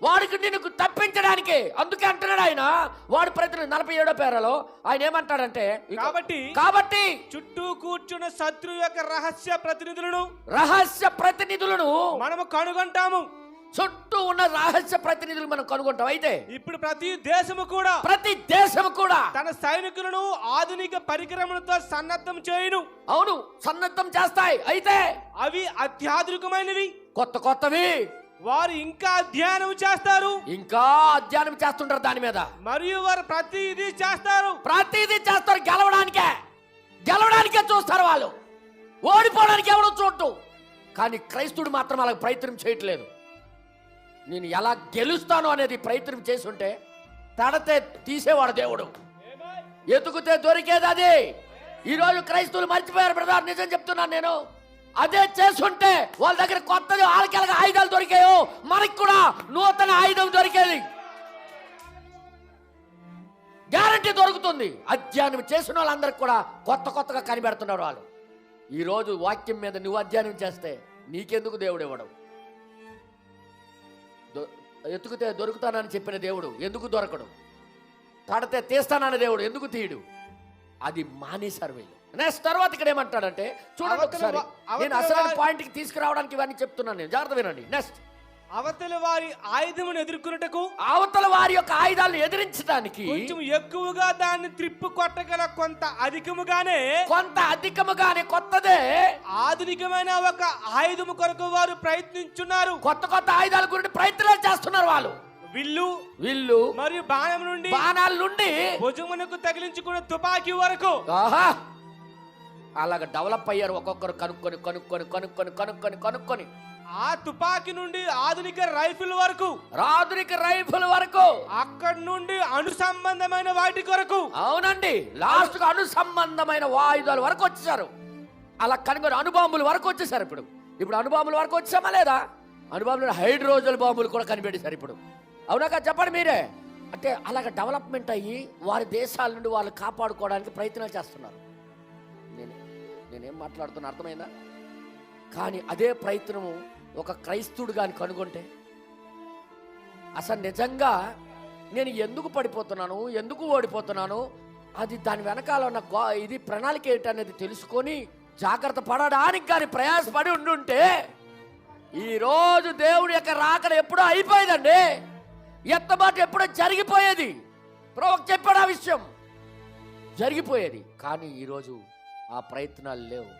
వాడికి నిన్ను తప్పించడానికి. అందుకే అంటున్నాడు ఆయన, వాడు ప్రతి 47వ పేరాలో ఆయన ఏమంటాడంటే, కాబట్టి చుట్టూ కూర్చున్న శత్రు యొక్క రహస్య ప్రతినిధులను మనము కనుగొంటాము. చుట్టూ ఉన్న రహస్య ప్రతినిధులు మనం కనుగొంటాం. అయితే ఇప్పుడు ప్రతి దేశము కూడా తన సైనికులను ఆధునిక పరికరములతో సన్నద్ధం చేయును. అవును, సన్నద్ధం చేస్తాయి. అయితే అవి అత్యాధునికమైనవి, కొత్తవి. వారు ఇంకా అధ్యయనం చేస్తుంటారు దాని మీద. మరియు వారు ప్రతిదీ చేస్తారు. గెలవడానికే చూస్తారు వాళ్ళు. ఓడిపోవడానికి ఎవడో చూడటం. కానీ క్రైస్తుడు మాత్రం అలా ప్రయత్నం చేయట్లేదు. నేను ఎలా గెలుస్తాను అనేది ప్రయత్నం చేస్తుంటే తడతే తీసేవాడు దేవుడు. ఎతుకుతే దొరికేది అది. ఈరోజు క్రైస్తవులు మర్చిపోయారు బ్రదర్, నిజం చెప్తున్నాను నేను. అదే చేస్తుంటే వాళ్ళ దగ్గర కొత్తది ఆలకెలగా ఆయుధాలు దొరికాయో, మనకి కూడా నూతన ఆయుధం దొరికేది గ్యారంటీ దొరుకుతుంది. అధ్యయనం చేసిన వాళ్ళందరికి కూడా కొత్తగా కనిపెడుతున్నారు వాళ్ళు. ఈరోజు వాక్యం మీద నువ్వు అధ్యయనం చేస్తే నీకెందుకు దేవుడు ఇవ్వడం? ఎతుకుతే దొరుకుతానని చెప్పిన దేవుడు ఎందుకు దొరకడు? తడితే తీస్తానన్న దేవుడు ఎందుకు తీయడు? అది మానేశారు వీళ్ళు. నెక్స్ట్ తర్వాత ఇక్కడ ఏమంటాడంటే, చూడండి ఒకసారి, నేను అసలు పాయింట్కి తీసుకురావడానికి ఇవన్నీ చెప్తున్నాను, నేను జాగ్రత్త వినండి. నెక్స్ట్, అవతల వారి ఆయుధమును ఎదుర్కొనుటకు, అవతల వారి యొక్క ఆయుధాలను ఎదిరించడానికి కొంచెం ఎక్కువగా దాన్ని త్రిప్పు కొట్టగల కొంత అధికముగానే కొత్తదే ఆధునికమైన ఒక ఆయుధము కొరకు వారు ప్రయత్నించున్నారు. కొత్త ఆయుధాల గురించి ప్రయత్నాలు చేస్తున్నారు వాళ్ళు. విల్లు మరియు బాణాల నుండి భుజమునకు తగిలించుకున్న తుపాకీ వరకు అలాగ డెవలప్ అయ్యారు. ఒక్కొక్కరు కనుక్కొని ఆ తుపాకీ నుండి ఆధునిక రైఫిల్ వరకు అక్కడి నుండి అనుసంబంధమైన వాటి కొరకు. అవునండి, లాస్ట్ కు అనుసంబంధమైన ఆయుధాల వరకు వచ్చేసారు. అలా కనుగొని అణుబాంబుల వరకు వచ్చేసారు. ఇప్పుడు అణుబాంబుల వరకు వచ్చామా లేదా? అణుబాంబులు హైడ్రోజన్ బాంబులు కూడా కనిపెట్టేశారు ఇప్పుడు. అవునాక చెప్పండి మీరే. అంటే అలాగ డెవలప్మెంట్ అయ్యి వారి దేశాల నుండి వాళ్ళు కాపాడుకోవడానికి ప్రయత్నాలు చేస్తున్నారు. నేనేం మాట్లాడుతున్నా అర్థమైందా? కానీ అదే ప్రయత్నము ఒక క్రైస్తవుడు కానీ కనుగొంటే, అసలు నిజంగా నేను ఎందుకు పడిపోతున్నాను, ఎందుకు ఓడిపోతున్నాను, అది దాని వెనకాల ఉన్న ఇది ప్రణాళిక ఏంటనేది తెలుసుకొని జాగ్రత్త పడడానికి కానీ ప్రయాసపడి ఉండుంటే ఈరోజు దేవుడి యొక్క రాకడ ఎప్పుడో అయిపోయేదండి. ఎత్తబాటు ఎప్పుడో జరిగిపోయేది. ప్రవక్త చెప్పాడు ఆ విషయం, జరిగిపోయేది. కానీ ఈరోజు ఆ ప్రయత్నాలు లేవు.